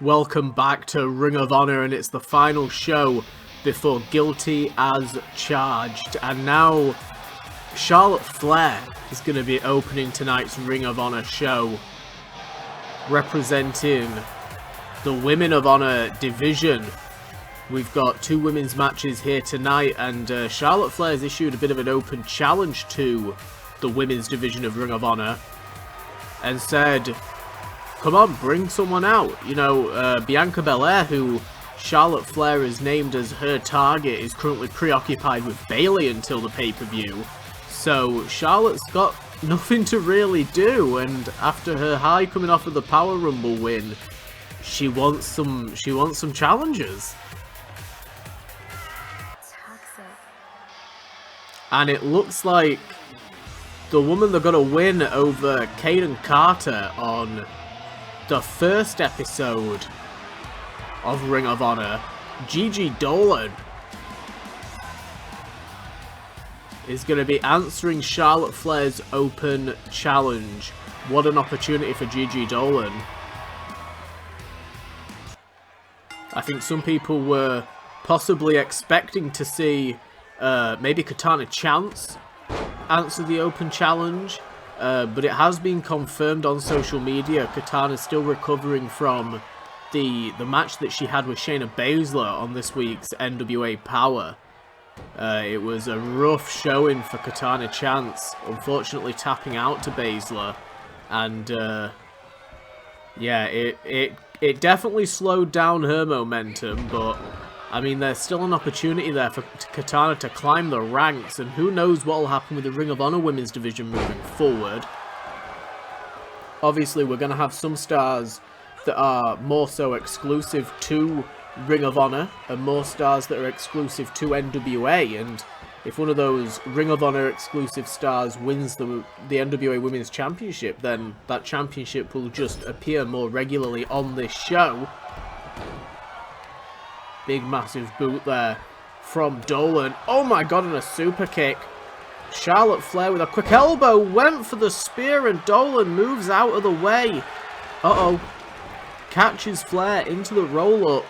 Welcome back to Ring of Honor, and it's the final show before Guilty as Charged. And now Charlotte Flair is going to be opening tonight's Ring of Honor show, representing the Women of Honor division. We've got two women's matches here tonight, and Charlotte Flair has issued a bit of an open challenge to the women's division of Ring of Honor and said, come on, bring someone out. You know, Bianca Belair, who Charlotte Flair has named as her target, is currently preoccupied with Bayley until the pay-per-view. So Charlotte's got nothing to really do, and after her high coming off of the Power Rumble win, she wants some challenges. Toxic. And it looks like the woman they're gonna win over Kaden Carter on the first episode of Ring of Honor, Gigi Dolan, is going to be answering Charlotte Flair's open challenge. What an opportunity for Gigi Dolan. I think some people were possibly expecting to see maybe Katana Chance answer the open challenge. But it has been confirmed on social media Katana's still recovering from the match that she had with Shayna Baszler on this week's NWA Power. It was a rough showing for Katana Chance, unfortunately tapping out to Baszler. And yeah, it definitely slowed down her momentum, but I mean, there's still an opportunity there for Katana to climb the ranks, and who knows what will happen with the Ring of Honor women's division moving forward. Obviously, we're going to have some stars that are more so exclusive to Ring of Honor, and more stars that are exclusive to NWA, and if one of those Ring of Honor exclusive stars wins the NWA Women's Championship, then that championship will just appear more regularly on this show. Big massive boot there from Dolan. Oh my god, and a super kick. Charlotte Flair with a quick elbow went for the spear, and Dolan moves out of the way. Uh-oh. Catches Flair into the roll-up.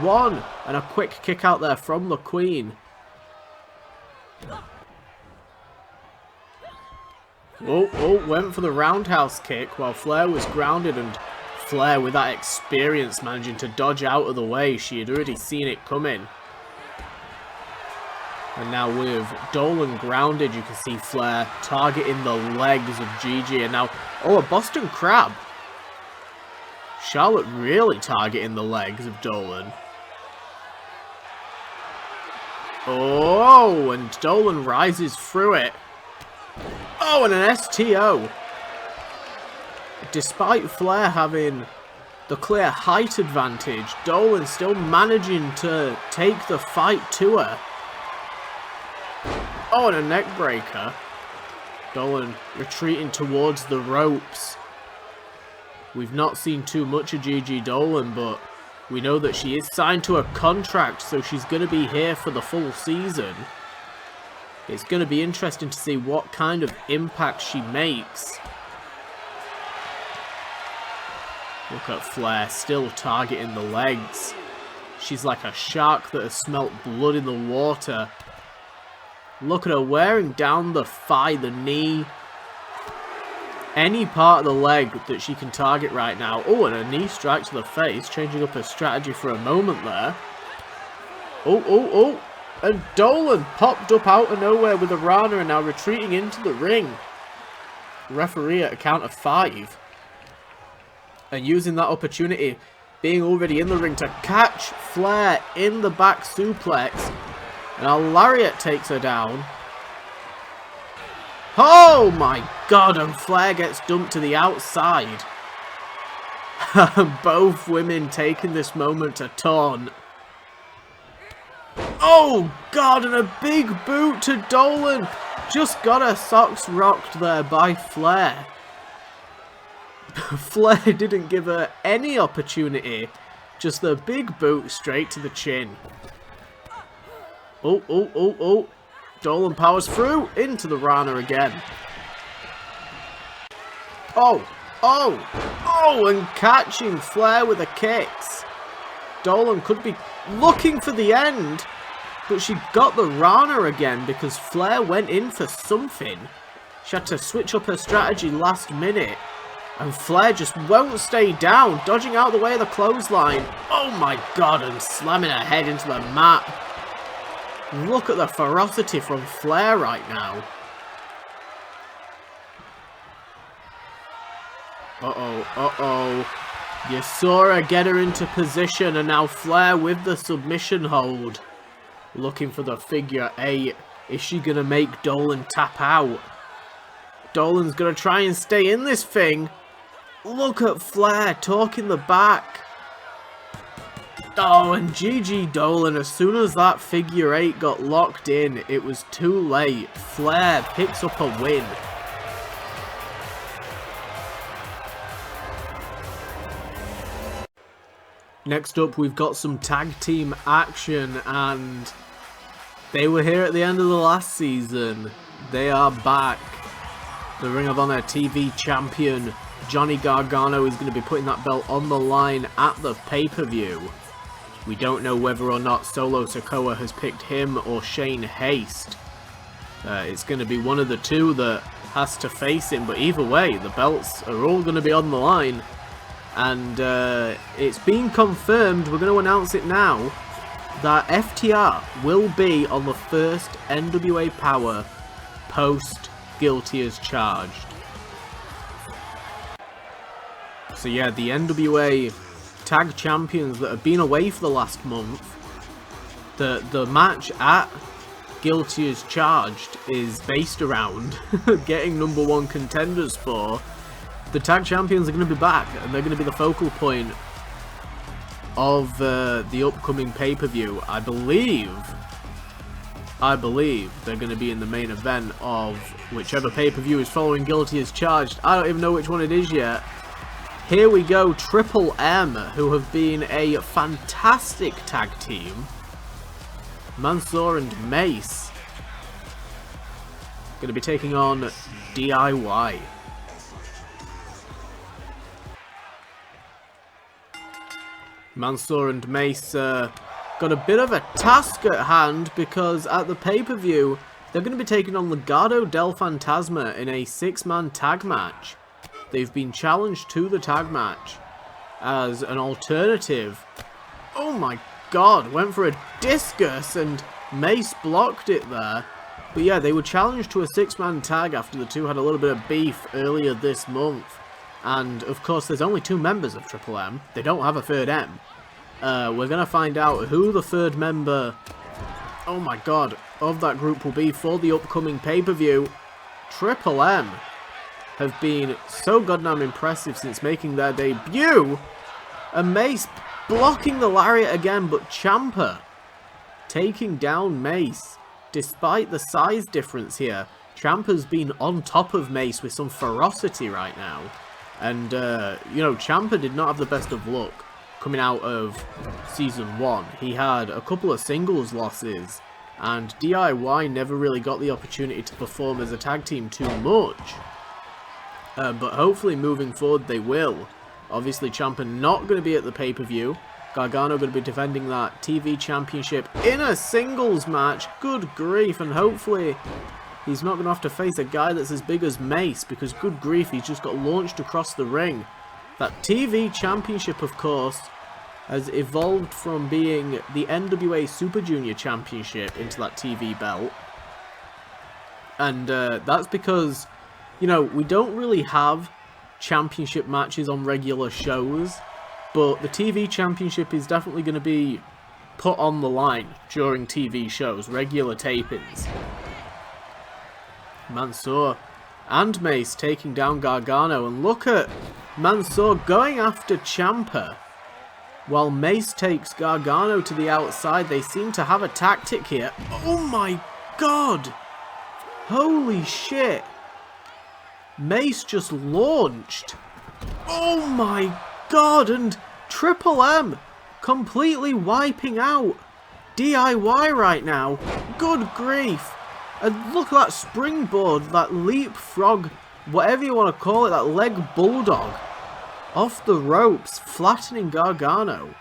One, and a quick kick out there from the Queen. Oh, went for the roundhouse kick while Flair was grounded, and Flair, with that experience, managing to dodge out of the way. She had already seen it coming. And now with Dolan grounded, you can see Flair targeting the legs of Gigi. And now, oh, a Boston Crab. Charlotte really targeting the legs of Dolan. Oh, and Dolan rises through it. Oh, and an STO. Despite Flair having the clear height advantage, Dolan still managing to take the fight to her. Oh, and a neck breaker. Dolan retreating towards the ropes. We've not seen too much of Gigi Dolan, but we know that she is signed to a contract, so she's going to be here for the full season. It's going to be interesting to see what kind of impact she makes. Look at Flair, still targeting the legs. She's like a shark that has smelt blood in the water. Look at her wearing down the thigh, the knee. Any part of the leg that she can target right now. Oh, and a knee strike to the face, changing up her strategy for a moment there. Oh. And Dolan popped up out of nowhere with a Rana and now retreating into the ring. Referee at a count of 5. And using that opportunity, being already in the ring, to catch Flair in the back suplex. And a lariat takes her down. Oh my god, and Flair gets dumped to the outside. Both women taking this moment to taunt. Oh god, and a big boot to Dolan. Just got her socks rocked there by Flair. Flair didn't give her any opportunity. Just the big boot straight to the chin. Oh. Dolan powers through into the Rana again. Oh, Oh! Oh, and catching Flair with the kicks. Dolan could be looking for the end, but she got the Rana again because Flair went in for something. She had to switch up her strategy last minute. And Flair just won't stay down, dodging out the way of the clothesline. Oh my god, and slamming her head into the mat. Look at the ferocity from Flair right now. You saw her get her into position, and now Flair with the submission hold. Looking for the figure 8. Is she going to make Dolan tap out? Dolan's going to try and stay in this thing. Look at Flair talking the back. Oh, and GG Dolan, as soon as that figure 8 got locked in, it was too late. Flair picks up a win. Next up, we've got some tag team action, and they were here at the end of the last season. They are back. The Ring of Honor TV champion Johnny Gargano is going to be putting that belt on the line at the pay-per-view. We don't know whether or not Solo Sikoa has picked him or Shane Haste. It's going to be one of the two that has to face him, but either way, the belts are all going to be on the line. And it's been confirmed, we're going to announce it now, that FTR will be on the first NWA Power post Guilty as Charged. So yeah, the NWA Tag Champions that have been away for the last month, the match at Guilty as Charged is based around getting #1 contenders for. The Tag Champions are going to be back, and they're going to be the focal point of the upcoming pay-per-view. I believe they're going to be in the main event of whichever pay-per-view is following Guilty as Charged. I don't even know which one it is yet. Here we go, Triple M, who have been a fantastic tag team. Mansoor and Mace going to be taking on DIY. Mansoor and Mace got a bit of a task at hand, because at the pay-per-view they're going to be taking on Legado del Fantasma in a 6-man tag match. They've been challenged to the tag match as an alternative. Oh my god, went for a discus and Mace blocked it there. But yeah, they were challenged to a 6-man tag after the two had a little bit of beef earlier this month. And of course there's only 2 members of Triple M. They don't have a third M. We're going to find out who the third member, oh my god, of that group will be for the upcoming pay-per-view. Triple M have been so goddamn impressive since making their debut. And Mace blocking the lariat again, but Ciampa taking down Mace. Despite the size difference here, Ciampa's been on top of Mace with some ferocity right now. And, you know, Ciampa did not have the best of luck coming out of Season 1. He had a couple of singles losses, and DIY never really got the opportunity to perform as a tag team too much. But hopefully moving forward they will. Obviously Ciampa not going to be at the pay-per-view. Gargano going to be defending that TV championship in a singles match. Good grief, and hopefully he's not going to have to face a guy that's as big as Mace, because good grief, he's just got launched across the ring. That TV championship, of course, has evolved from being the NWA Super Junior Championship into that TV belt. And that's because, you know, we don't really have championship matches on regular shows, but the TV championship is definitely going to be put on the line during TV shows, regular tapings. Mansoor and Mace taking down Gargano, and look at Mansoor going after Ciampa while Mace takes Gargano to the outside. They seem to have a tactic here. Oh my god! Holy shit! Mace just launched. Oh my god, and Triple M completely wiping out DIY right now. Good grief. And look at that springboard, that leapfrog whatever you want to call it, that leg bulldog off the ropes, flattening Gargano.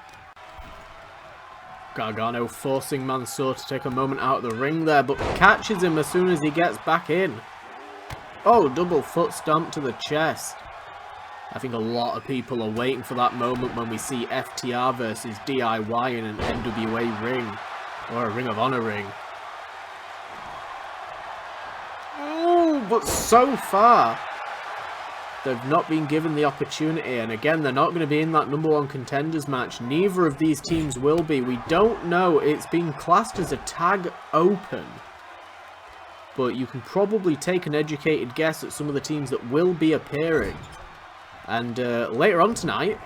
Gargano forcing Mansoor to take a moment out of the ring there, but catches him as soon as he gets back in. Oh, double foot stomp to the chest. I think a lot of people are waiting for that moment when we see FTR versus DIY in an NWA ring, or a Ring of Honor ring. Ooh, but so far, they've not been given the opportunity, and again, they're not going to be in that #1 contenders match. Neither of these teams will be. We don't know. It's been classed as a tag open, but you can probably take an educated guess at some of the teams that will be appearing. And later on tonight,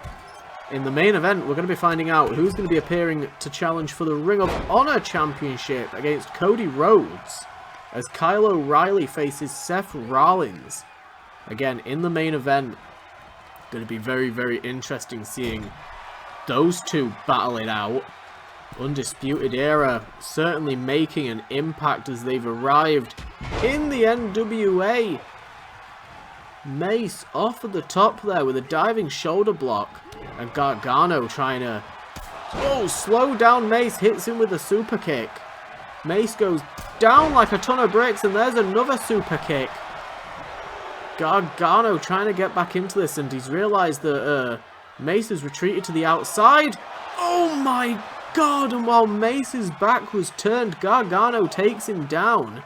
in the main event, we're going to be finding out who's going to be appearing to challenge for the Ring of Honor Championship against Cody Rhodes, as Kyle O'Reilly faces Seth Rollins. Again, in the main event, going to be very, very interesting seeing those two battle it out. Undisputed Era certainly making an impact as they've arrived in the NWA. Mace off at the top there with a diving shoulder block. And Gargano trying to... Oh, slow down Mace, hits him with a super kick. Mace goes down like a ton of bricks, and there's another super kick. Gargano trying to get back into this, and he's realised that Mace has retreated to the outside. Oh my god, and while Mace's back was turned, Gargano takes him down.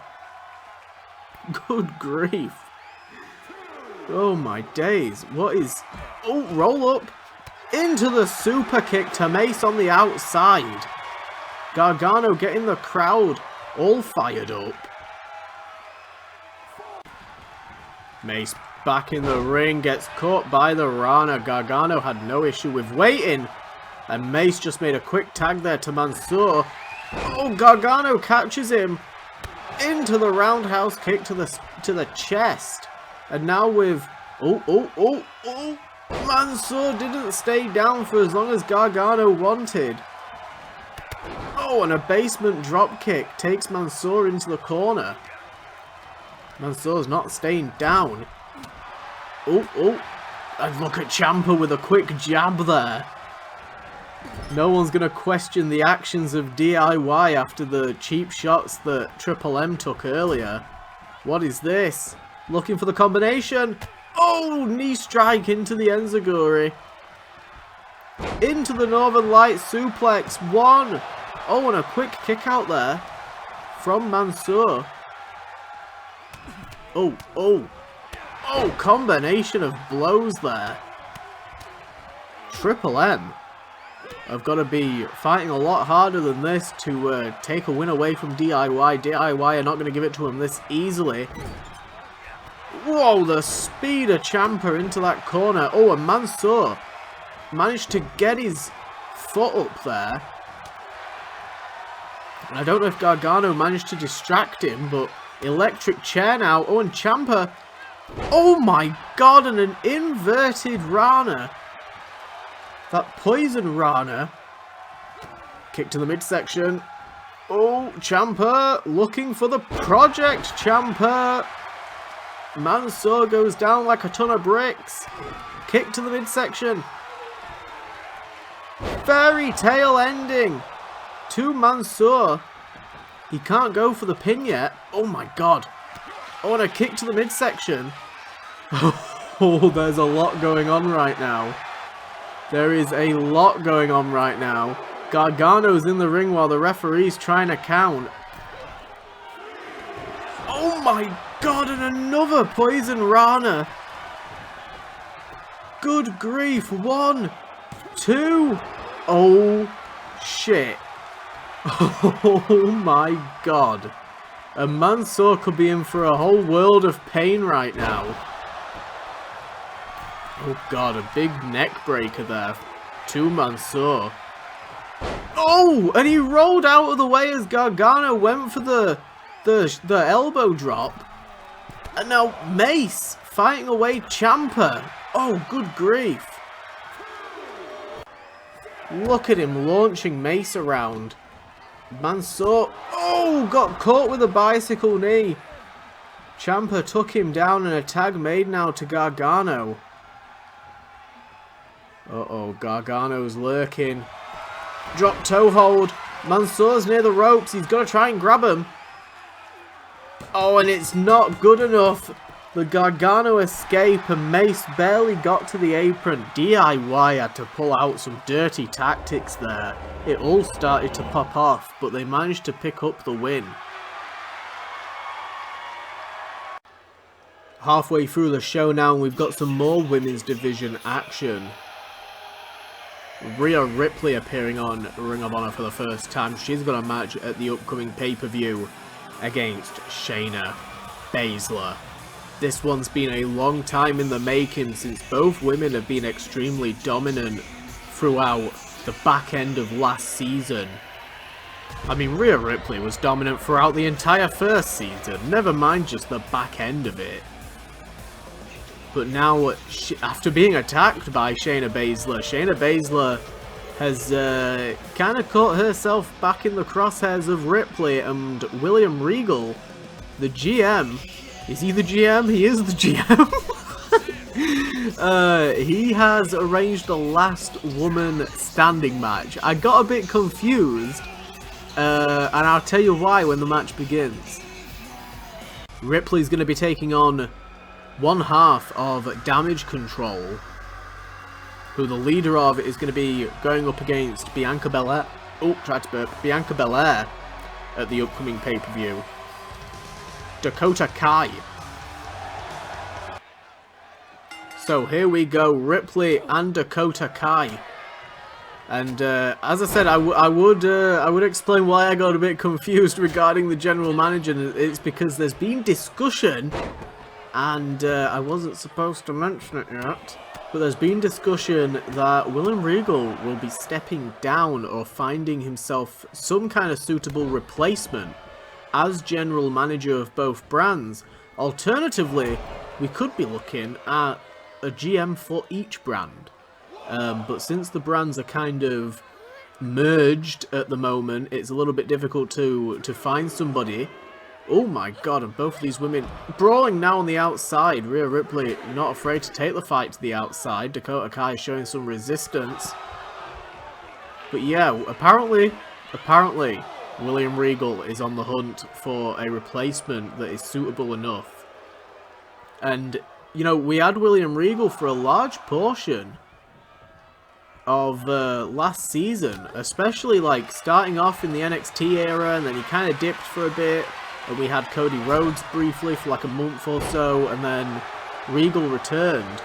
Good grief. Oh my days, what is... Oh, roll up into the super kick to Mace on the outside. Gargano getting the crowd all fired up. Mace back in the ring, gets caught by the Rana. Gargano had no issue with waiting, and Mace just made a quick tag there to Mansoor. Oh, Gargano catches him into the roundhouse kick to the chest. And now with... Oh! Mansoor didn't stay down for as long as Gargano wanted. Oh, and a basement drop kick takes Mansoor into the corner. Mansoor's not staying down. Oh! And look at Ciampa with a quick jab there. No one's going to question the actions of DIY after the cheap shots that Triple M took earlier. What is this? Looking for the combination. Oh, knee strike into the Enziguri. Into the Northern Lights suplex. One. Oh, and a quick kick out there from Mansoor. Oh, combination of blows there. Triple M have got to be fighting a lot harder than this to take a win away from DIY. DIY are not going to give it to him this easily. Whoa, the speed of Ciampa into that corner. Oh, and Mansoor managed to get his foot up there. I don't know if Gargano managed to distract him, but electric chair now. Oh, and Ciampa. Oh my god, and an inverted Rana. That poison Rana. Kick to the midsection. Oh, Ciampa looking for the project. Ciampa. Mansoor goes down like a ton of bricks. Kick to the midsection. Fairy tale ending to Mansoor. He can't go for the pin yet. Oh my god. Oh, and a kick to the midsection. Oh, there's a lot going on right now. There is a lot going on right now. Gargano's in the ring while the referee's trying to count. Oh my god, and another poison Rana. Good grief. 1, 2. Oh shit. Oh my god. And Mansoor could be in for a whole world of pain right now. Oh god, a big neck breaker there to Mansoor. Oh, and he rolled out of the way as Gargano went for the elbow drop. And now Mace fighting away Ciampa. Oh, good grief. Look at him launching Mace around. Mansoor, oh, got caught with a bicycle knee. Ciampa took him down and a tag made now to Gargano. Uh-oh, Gargano's lurking. Drop toe hold. Mansoor's near the ropes. He's got to try and grab him. Oh, and it's not good enough. The Gargano escape and Mace barely got to the apron. DIY had to pull out some dirty tactics there. It all started to pop off, but they managed to pick up the win. Halfway through the show now, and we've got some more women's division action. Rhea Ripley appearing on Ring of Honor for the first time. She's got a match at the upcoming pay-per-view against Shayna Baszler. This one's been a long time in the making, since both women have been extremely dominant throughout the back end of last season. I mean, Rhea Ripley was dominant throughout the entire first season, never mind just the back end of it. But now, after being attacked by Shayna Baszler has kind of caught herself back in the crosshairs of Ripley, and William Regal, the GM, is he the GM? He is the GM. He has arranged a last woman standing match. I got a bit confused, and I'll tell you why when the match begins. Ripley's going to be taking on one half of Damage Control, who the leader of is going to be going up against Bianca Belair. Oh, tried to burp. Bianca Belair at the upcoming pay-per-view. Dakota Kai. So here we go, Ripley and Dakota Kai. And as I said, I would explain why I got a bit confused regarding the general manager. It's because there's been discussion, and I wasn't supposed to mention it yet, but there's been discussion that William Regal will be stepping down or finding himself some kind of suitable replacement as general manager of both brands. Alternatively, we could be looking at a GM for each brand. But since the brands are kind of merged at the moment, it's a little bit difficult to find somebody. Oh my god, and both of these women brawling now on the outside. Rhea Ripley not afraid to take the fight to the outside. Dakota Kai showing some resistance. But yeah, apparently, William Regal is on the hunt for a replacement that is suitable enough. And, you know, we had William Regal for a large portion of last season, especially like starting off in the NXT era, and then he kind of dipped for a bit. And we had Cody Rhodes briefly for like a month or so, and then Regal returned.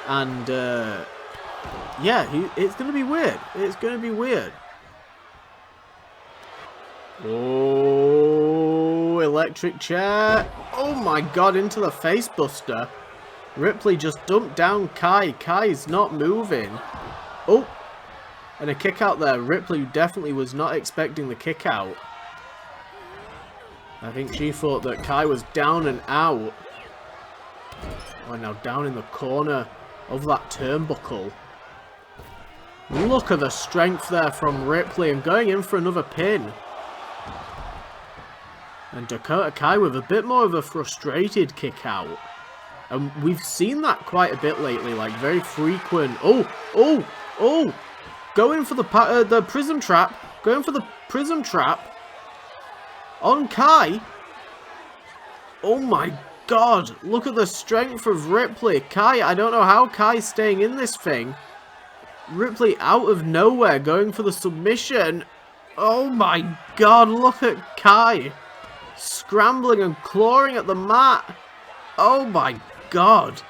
And, yeah, it's going to be weird. It's going to be weird. Oh, electric chair. Oh my god, into the face buster. Ripley just dumped down Kai. Kai's not moving. Oh, and a kick out there. Ripley definitely was not expecting the kick out. I think she thought that Kai was down and out. Oh, now down in the corner of that turnbuckle. Look at the strength there from Ripley, and going in for another pin. And Dakota Kai with a bit more of a frustrated kick out. And we've seen that quite a bit lately, like very frequent. Oh! Going for the prism trap. Going for the prism trap. On Kai. Oh my god. Look at the strength of Ripley. Kai, I don't know how Kai's staying in this thing. Ripley out of nowhere going for the submission. Oh my god. Look at Kai. Scrambling and clawing at the mat. Oh my god.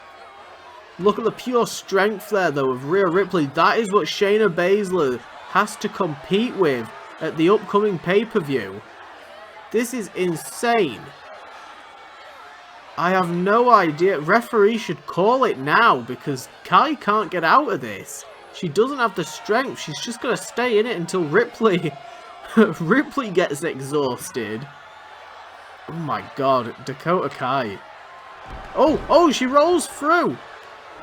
Look at the pure strength there though of Rhea Ripley. That is what Shayna Baszler has to compete with at the upcoming pay-per-view. This is insane. I have no idea. Referee should call it now, because Kai can't get out of this. She doesn't have the strength. She's just going to stay in it until Ripley gets exhausted. Oh my god, Dakota Kai. Oh, she rolls through.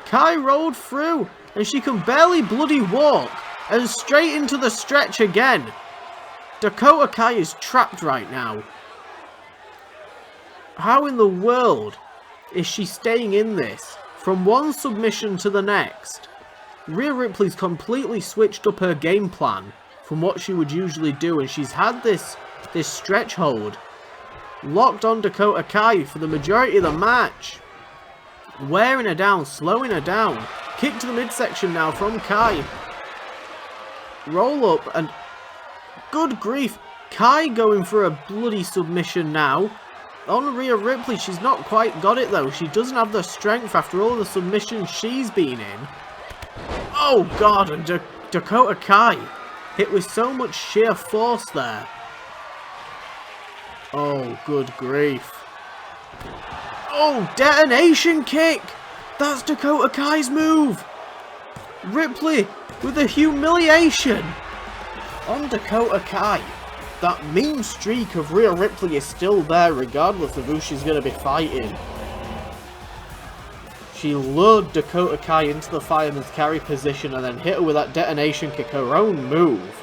Kai rolled through, and she can barely bloody walk, and straight into the stretch again. Dakota Kai is trapped right now. How in the world is she staying in this? From one submission to the next. Rhea Ripley's completely switched up her game plan from what she would usually do, and she's had this stretch hold locked on Dakota Kai for the majority of the match. Wearing her down, slowing her down. Kick to the midsection now from Kai. Roll up, and good grief, Kai going for a bloody submission now. On Rhea Ripley, she's not quite got it though. She doesn't have the strength after all the submissions she's been in. Oh god, and Dakota Kai hit with so much sheer force there. Oh, good grief. Oh, detonation kick! That's Dakota Kai's move! Ripley with a humiliation on Dakota Kai. That mean streak of Rhea Ripley is still there regardless of who she's going to be fighting. She lured Dakota Kai into the fireman's carry position and then hit her with that detonation kick, her own move.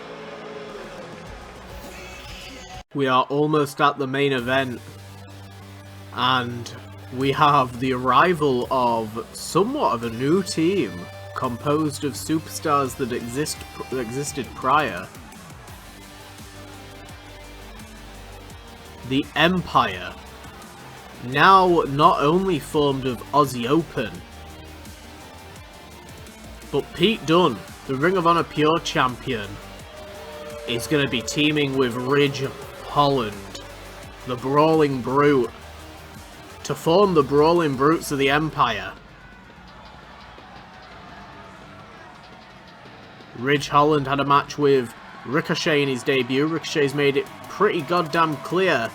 We are almost at the main event, and we have the arrival of somewhat of a new team composed of superstars that existed prior. The Empire, now not only formed of Aussie Open, but Pete Dunne, the Ring of Honor Pure Champion, is going to be teaming with Ridge Holland, the Brawling Brute, to form the Brawling Brutes of the Empire. Ridge Holland had a match with Ricochet in his debut. Ricochet's made it pretty goddamn clear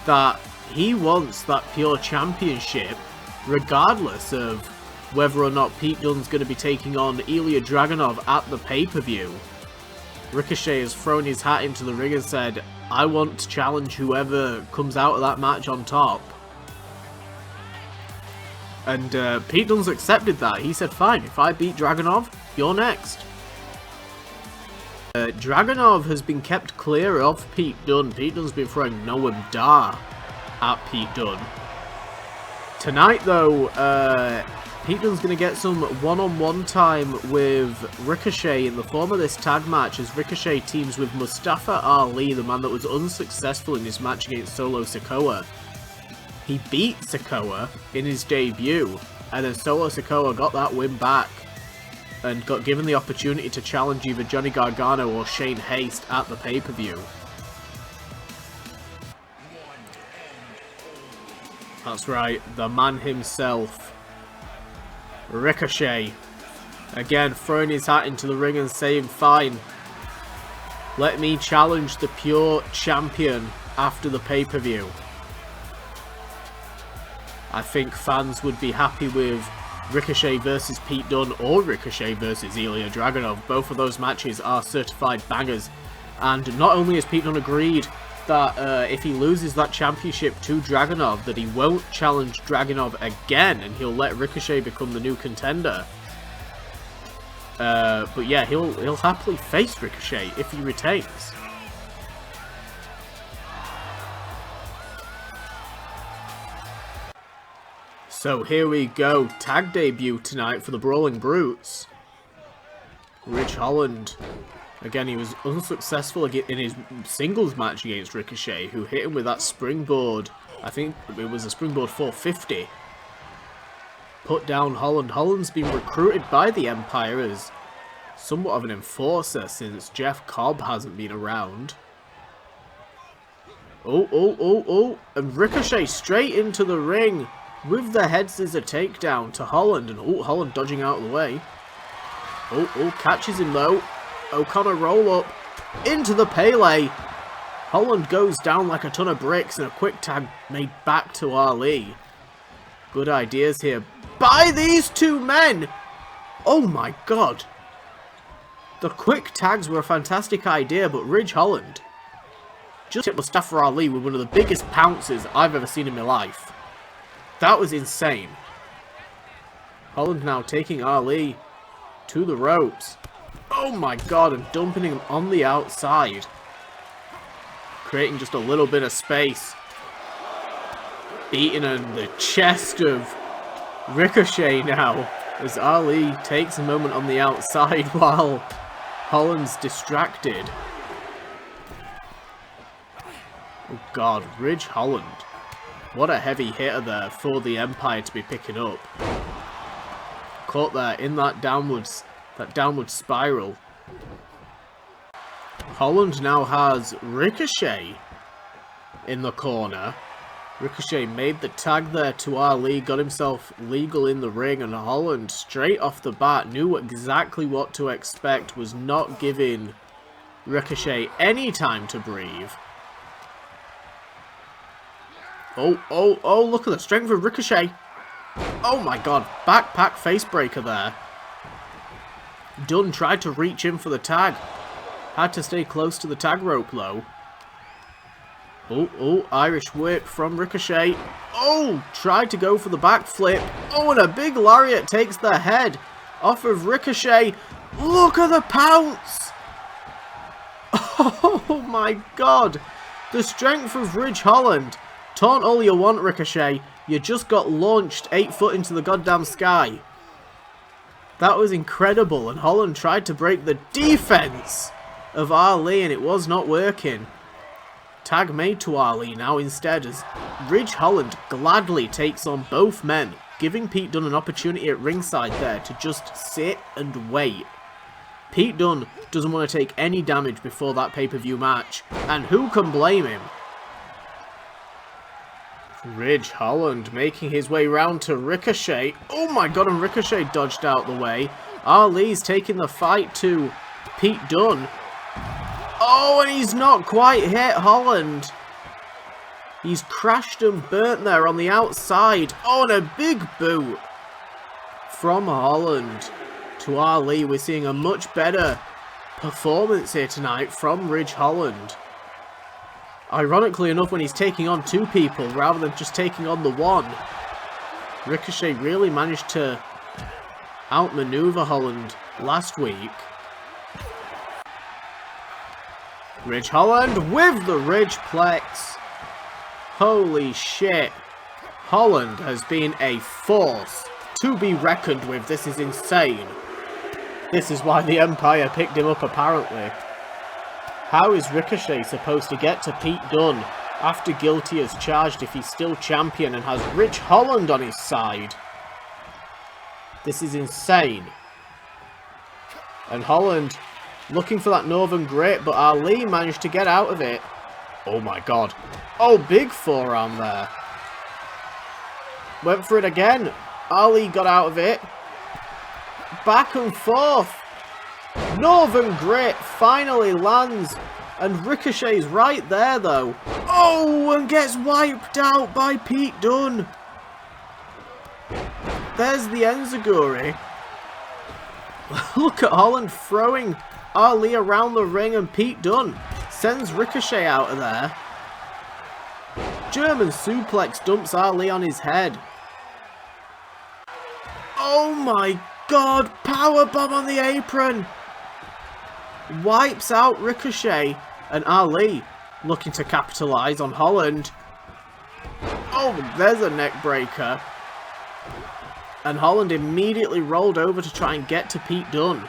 that he wants that Pure Championship, regardless of whether or not Pete Dunne's going to be taking on Ilya Dragunov at the pay-per-view. Ricochet has thrown his hat into the ring and said, I want to challenge whoever comes out of that match on top. And Pete Dunne's accepted that. He said, fine, if I beat Dragunov, you're next. Dragunov has been kept clear of Pete Dunne. Pete Dunne's been throwing Noam Dar at Pete Dunne. Tonight, though, Pete Dunne's going to get some one-on-one time with Ricochet in the form of this tag match as Ricochet teams with Mustafa Ali, the man that was unsuccessful in his match against Solo Sikoa. He beat Sikoa in his debut, and then Solo Sikoa got that win back and got given the opportunity to challenge either Johnny Gargano or Shane Haste at the pay-per-view. That's right, the man himself, Ricochet, again throwing his hat into the ring and saying, fine, let me challenge the Pure Champion after the pay-per-view. I think fans would be happy with Ricochet versus Pete Dunne or Ricochet versus Ilya Dragunov. Both of those matches are certified bangers. And not only has Pete Dunne agreed that if he loses that championship to Dragunov, that he won't challenge Dragunov again and he'll let Ricochet become the new contender. But yeah, he'll happily face Ricochet if he retains. So here we go, tag debut tonight for the Brawling Brutes. Ridge Holland, again, he was unsuccessful in his singles match against Ricochet, who hit him with that springboard. I think it was a springboard 450. Put down Holland. Holland's been recruited by the Empire as somewhat of an enforcer since Jeff Cobb hasn't been around. Oh, and Ricochet straight into the ring with the head scissor takedown to Holland, and Holland dodging out of the way. Catches him though. O'Connor roll up into the Pele. Holland goes down like a ton of bricks, and a quick tag made back to Ali. Good ideas here by these two men. Oh my god. The quick tags were a fantastic idea, but Ridge Holland just hit Mustafa Ali with one of the biggest pounces I've ever seen in my life. That was insane. Holland now taking Ali to the ropes. Oh my god, and dumping him on the outside. Creating just a little bit of space. beating in the chest of Ricochet now, as Ali takes a moment on the outside while Holland's distracted. Oh god, Ridge Holland. What a heavy hitter there for the Empire to be picking up. Caught there in that downward spiral. Holland now has Ricochet in the corner. Ricochet made the tag there to Ali, got himself legal in the ring, and Holland, straight off the bat, knew exactly what to expect, was not giving Ricochet any time to breathe. Oh, look at the strength of Ricochet. Oh my god, backpack facebreaker there. Dunn tried to reach in for the tag. Had to stay close to the tag rope though. Oh, Irish whip from Ricochet. Oh, tried to go for the backflip. Oh, and a big lariat takes the head off of Ricochet. Look at the pounce. Oh my god. The strength of Ridge Holland. Taunt all you want, Ricochet. You just got launched 8 foot into the goddamn sky. That was incredible, and Holland tried to break the defense of Ali, and it was not working. Tag made to Ali now instead, as Ridge Holland gladly takes on both men, giving Pete Dunne an opportunity at ringside there to just sit and wait. Pete Dunne doesn't want to take any damage before that pay-per-view match, and who can blame him? Ridge Holland making his way round to Ricochet. Oh my god, and Ricochet dodged out the way. Ali's taking the fight to Pete Dunne. Oh, and he's not quite hit Holland. He's crashed and burnt there on the outside. Oh, and a big boot from Holland to Ali. We're seeing a much better performance here tonight from Ridge Holland. Ironically enough, when he's taking on 2 people rather than just taking on the one, Ricochet really managed to outmaneuver Holland last week. Ridge Holland with the Ridgeplex. Holy shit. Holland has been a force to be reckoned with. This is insane. This is why the Empire picked him up, apparently. How is Ricochet supposed to get to Pete Dunne after Guilty is charged if he's still champion and has Ridge Holland on his side? This is insane. And Holland looking for that Northern Grip, but Ali managed to get out of it. Oh my god. Oh, big forearm there. Went for it again. Ali got out of it. Back and forth. Northern Grip finally lands. And Ricochet's right there though. Oh, and gets wiped out by Pete Dunne. There's the Enziguri. Look at Holland throwing Ali around the ring, and Pete Dunne sends Ricochet out of there. German suplex dumps Ali on his head. Oh my god, powerbomb on the apron. Wipes out Ricochet, and Ali looking to capitalise on Holland. Oh, there's a neck breaker. And Holland immediately rolled over to try and get to Pete Dunne.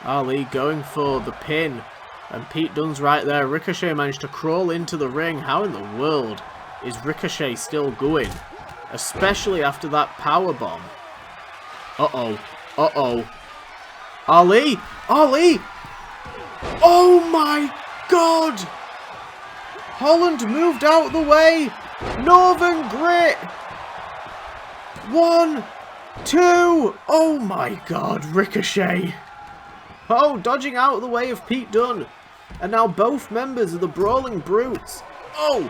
Ali going for the pin, and Pete Dunne's right there. Ricochet managed to crawl into the ring. How in the world is Ricochet still going? Especially after that powerbomb. Uh-oh. Ali! Oh my god! Holland moved out the way! Northern Grit! 1, 2! Oh my god, Ricochet! Oh, dodging out of the way of Pete Dunne. And now both members of the Brawling Brutes. Oh!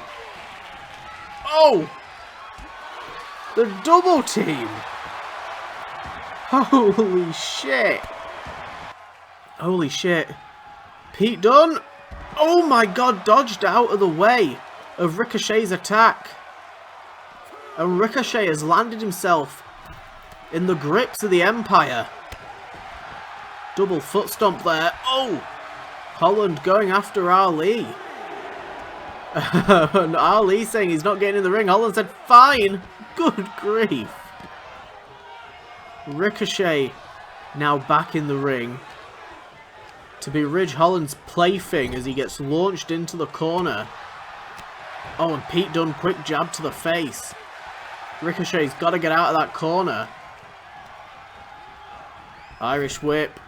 The double team! Holy shit! Holy shit. Pete Dunne! Oh my god, dodged out of the way of Ricochet's attack. And Ricochet has landed himself in the grips of the Empire. Double foot stomp there. Oh! Holland going after Ali. And Ali saying he's not getting in the ring. Holland said, fine. Good grief. Ricochet now back in the ring to be Ridge Holland's plaything as he gets launched into the corner. Oh, and Pete Dunne, quick jab to the face. Ricochet's got to get out of that corner. Irish whip.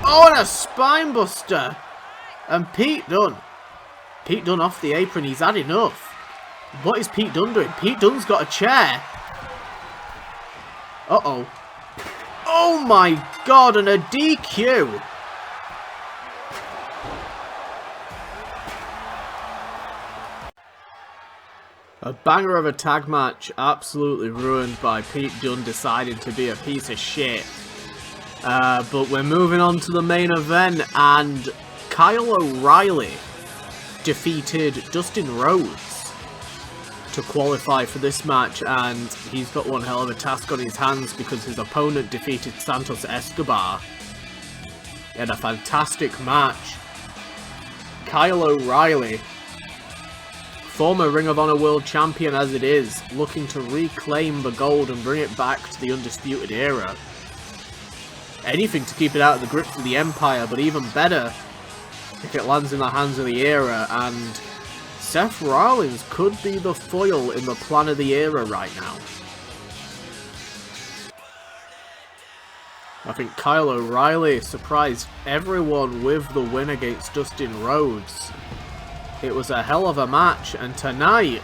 Oh, and a spine buster. And Pete Dunne. Pete Dunne off the apron. He's had enough. What is Pete Dunne doing? Pete Dunne's got a chair. Uh-oh. Oh my god, and a DQ. A banger of a tag match, absolutely ruined by Pete Dunne deciding to be a piece of shit. But we're moving on to the main event, and Kyle O'Reilly defeated Dustin Rhodes to qualify for this match, and he's got one hell of a task on his hands because his opponent defeated Santos Escobar in a fantastic match. Kyle O'Reilly, former Ring of Honor World Champion as it is, looking to reclaim the gold and bring it back to the Undisputed Era. Anything to keep it out of the grips of the Empire, but even better if it lands in the hands of the Era, and Seth Rollins could be the foil in the plan of the Era right now. I think Kyle O'Reilly surprised everyone with the win against Dustin Rhodes. It was a hell of a match, and tonight,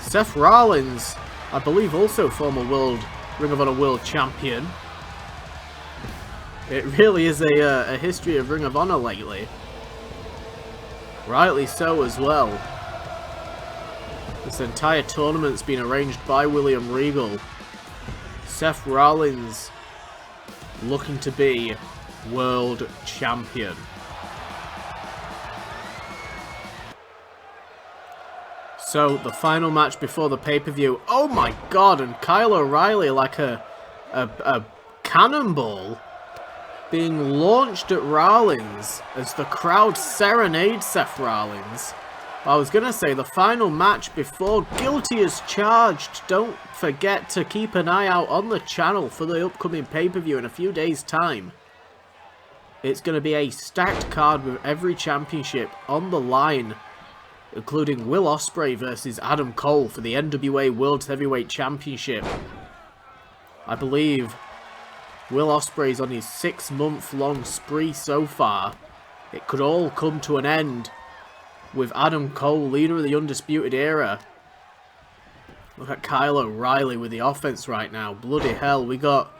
Seth Rollins, I believe also former Ring of Honor World Champion. It really is a history of Ring of Honor lately. Rightly so as well. This entire tournament's been arranged by William Regal. Seth Rollins looking to be World Champion. So, the final match before the pay-per-view. Oh my god, and Kyle O'Reilly like a cannonball being launched at Rollins as the crowd serenades Seth Rollins. I was going to say the final match before Guilty as Charged. Don't forget to keep an eye out on the channel for the upcoming pay-per-view in a few days' time. It's going to be a stacked card with every championship on the line, including Will Ospreay versus Adam Cole for the NWA World Heavyweight Championship. I believe Will Ospreay's on his 6-month-long spree so far. It could all come to an end with Adam Cole, leader of the Undisputed Era. Look at Kyle O'Reilly with the offense right now. Bloody hell, we got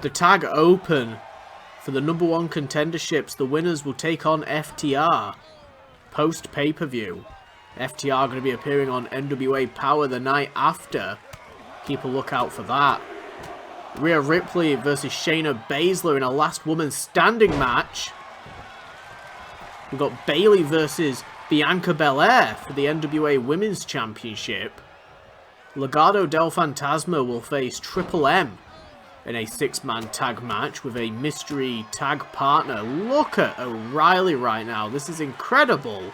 the tag open for the #1 contenderships. The winners will take on FTR post pay-per-view. FTR going to be appearing on NWA Power the night after. Keep a lookout for that. Rhea Ripley versus Shayna Baszler in a last woman standing match. We've got Bayley versus Bianca Belair for the NWA Women's Championship. Legado del Fantasma will face Triple M in a 6-man tag match with a mystery tag partner. Look at O'Reilly right now. This is incredible.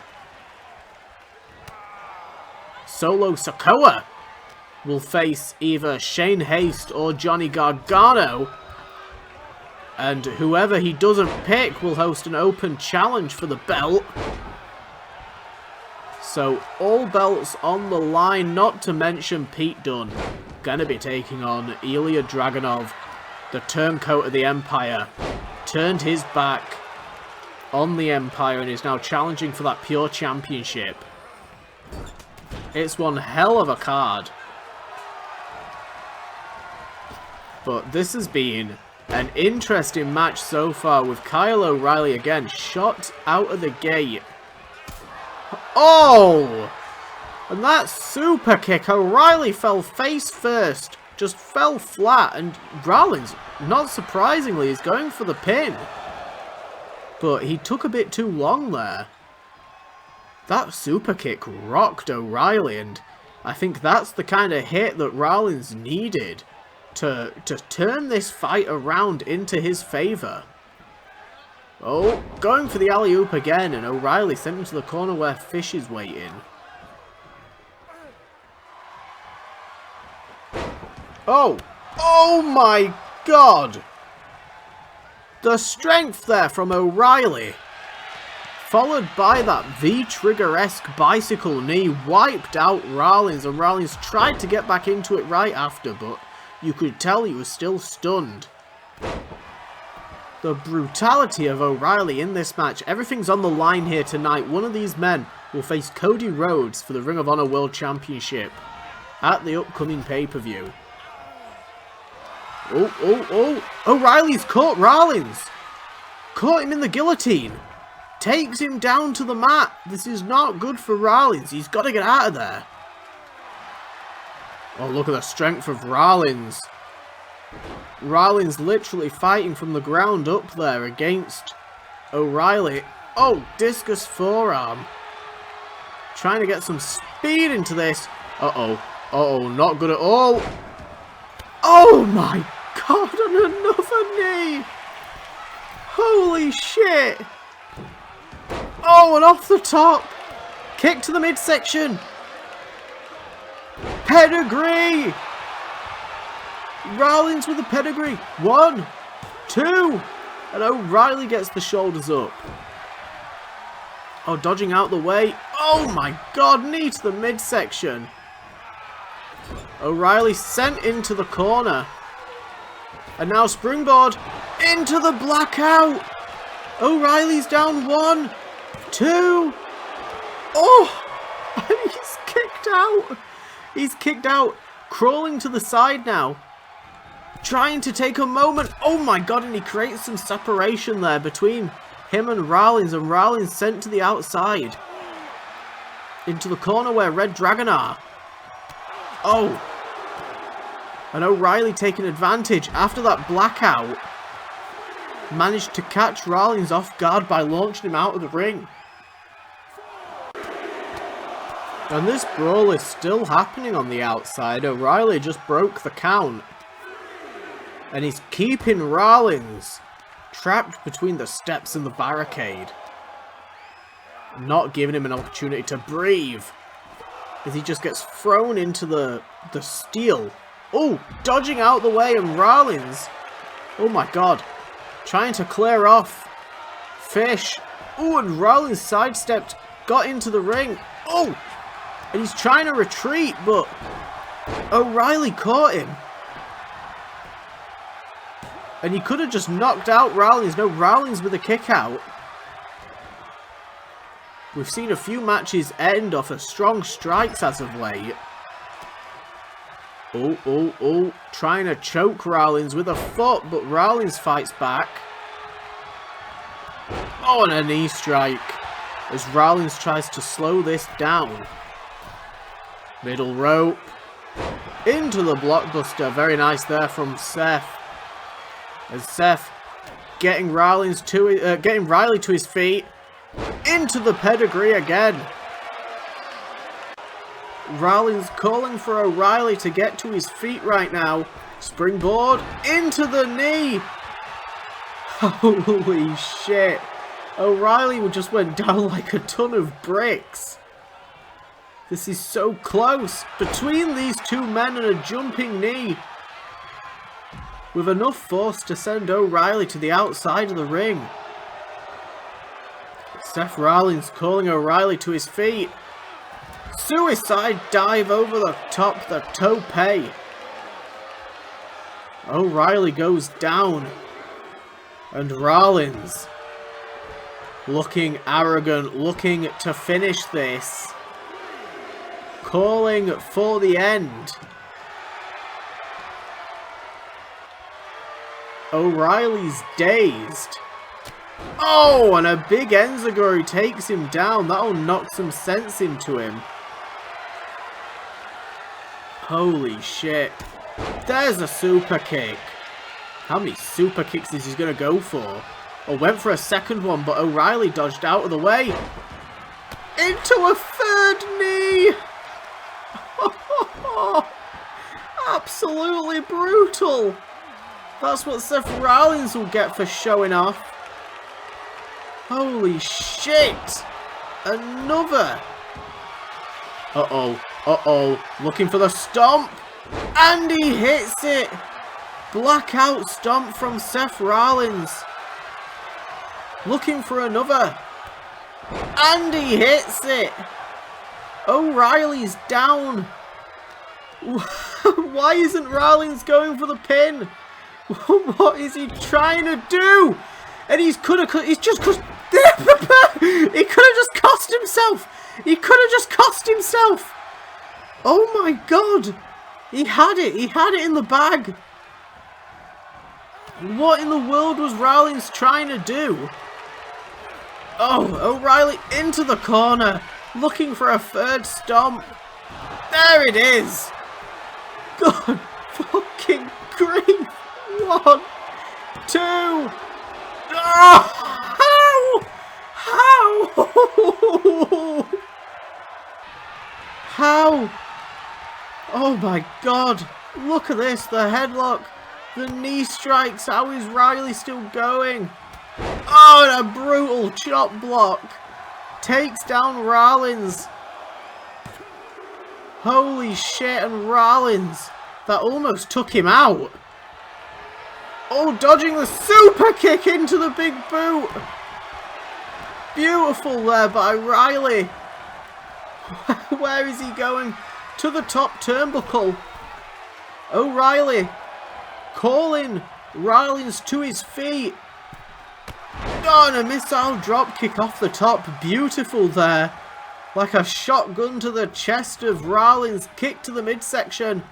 Solo Sikoa will face either Shane Haste or Johnny Gargano, and whoever he doesn't pick will host an open challenge for the belt. So all belts on the line, not to mention Pete Dunne gonna be taking on Ilya Dragunov, the turncoat of the Empire. Turned his back on the Empire and is now challenging for that Pure Championship. It's one hell of a card. But this has been an interesting match so far with Kyle O'Reilly again shot out of the gate. Oh! And that super kick, O'Reilly fell face first, just fell flat, and Rollins, not surprisingly, is going for the pin. But he took a bit too long there. That super kick rocked O'Reilly, and I think that's the kind of hit that Rollins needed to turn this fight around into his favor. Oh, going for the alley-oop again, and O'Reilly sent him to the corner where Fish is waiting. Oh! Oh my god! The strength there from O'Reilly. Followed by that V-trigger-esque bicycle knee, wiped out Rollins, and Rollins tried to get back into it right after, but you could tell he was still stunned. The brutality of O'Reilly in this match. Everything's on the line here tonight. One of these men will face Cody Rhodes for the Ring of Honor World Championship at the upcoming pay-per-view. Oh. O'Reilly's caught Rollins. Caught him in the guillotine. Takes him down to the mat. This is not good for Rollins. He's got to get out of there. Oh, look at the strength of Rollins. Rollins literally fighting from the ground up there against O'Reilly. Oh, discus forearm. Trying to get some speed into this. Uh-oh, not good at all. Oh my god, and another knee. Holy shit. Oh, and off the top. Kick to the midsection. Pedigree. Rollins with a pedigree. 1, 2. And O'Reilly gets the shoulders up. Oh, dodging out the way. Oh my god, knee to the midsection. O'Reilly sent into the corner. And now springboard into the blackout. O'Reilly's down 1, 2. Oh, and he's kicked out. He's kicked out. Crawling to the side now. Trying to take a moment. Oh my god, and he creates some separation there between him and Rollins sent to the outside. Into the corner where Red Dragon are. Oh. And O'Reilly taking advantage after that blackout. Managed to catch Rollins off guard by launching him out of the ring. And this brawl is still happening on the outside. O'Reilly just broke the count. And he's keeping Rollins trapped between the steps and the barricade. Not giving him an opportunity to breathe. As he just gets thrown into the steel. Oh, dodging out the way, and Rollins. Oh my god. Trying to clear off Fish. Oh, and Rollins sidestepped. Got into the ring. Oh. And he's trying to retreat, but O'Reilly caught him. And he could have just knocked out Rollins. No, Rollins with a kick out. We've seen a few matches end off of strong strikes as of late. Oh. Trying to choke Rollins with a foot, but Rollins fights back. Oh, and a knee strike. As Rollins tries to slow this down. Middle rope. Into the blockbuster. Very nice there from Seth. As Seth getting Riley to his feet. Into the pedigree again. Rollins calling for O'Reilly to get to his feet right now. Springboard into the knee. Holy shit. O'Reilly just went down like a ton of bricks. This is so close. Between these two men and a jumping knee. With enough force to send O'Reilly to the outside of the ring. Seth Rollins calling O'Reilly to his feet. Suicide dive over the top, the tope. O'Reilly goes down. And Rollins, looking arrogant, looking to finish this. Calling for the end. O'Reilly's dazed. Oh, and a big Enziguri takes him down. That'll knock some sense into him. Holy shit. There's a super kick. How many super kicks is he going to go for? Oh, went for a second one, but O'Reilly dodged out of the way. Into a third knee. Absolutely brutal. That's what Seth Rollins will get for showing off. Holy shit! Another! Uh-oh. Looking for the stomp! And he hits it! Blackout stomp from Seth Rollins. Looking for another. And he hits it! O'Reilly's down. Why isn't Rollins going for the pin? What is he trying to do? And he could have just cost himself. He could have just cost himself. Oh my god. He had it in the bag. What in the world was Rollins trying to do? Oh, O'Reilly into the corner, looking for a third stomp. There it is. God fucking grief. 1, 2. Oh, how? Oh my god. Look at this. The headlock. The knee strikes. How is Riley still going? Oh, and a brutal chop block. Takes down Rollins. Holy shit, and Rollins. That almost took him out. Oh, dodging the super kick into the big boot. Beautiful there by Riley. Where is he going? To the top turnbuckle. O'Reilly calling Rollins to his feet. Oh, and a missile drop kick off the top. Beautiful there. Like a shotgun to the chest of Rollins. Kick to the midsection.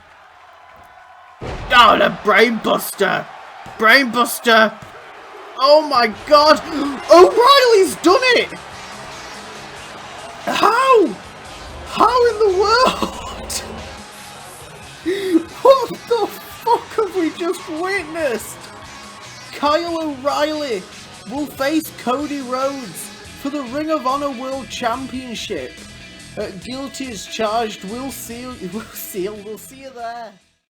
Oh, and a brainbuster. Brainbuster. Oh my god. O'Reilly's done it. How? How in the world? What the fuck have we just witnessed? Kyle O'Reilly will face Cody Rhodes for the Ring of Honor World Championship. Guilty as charged. We'll see you there.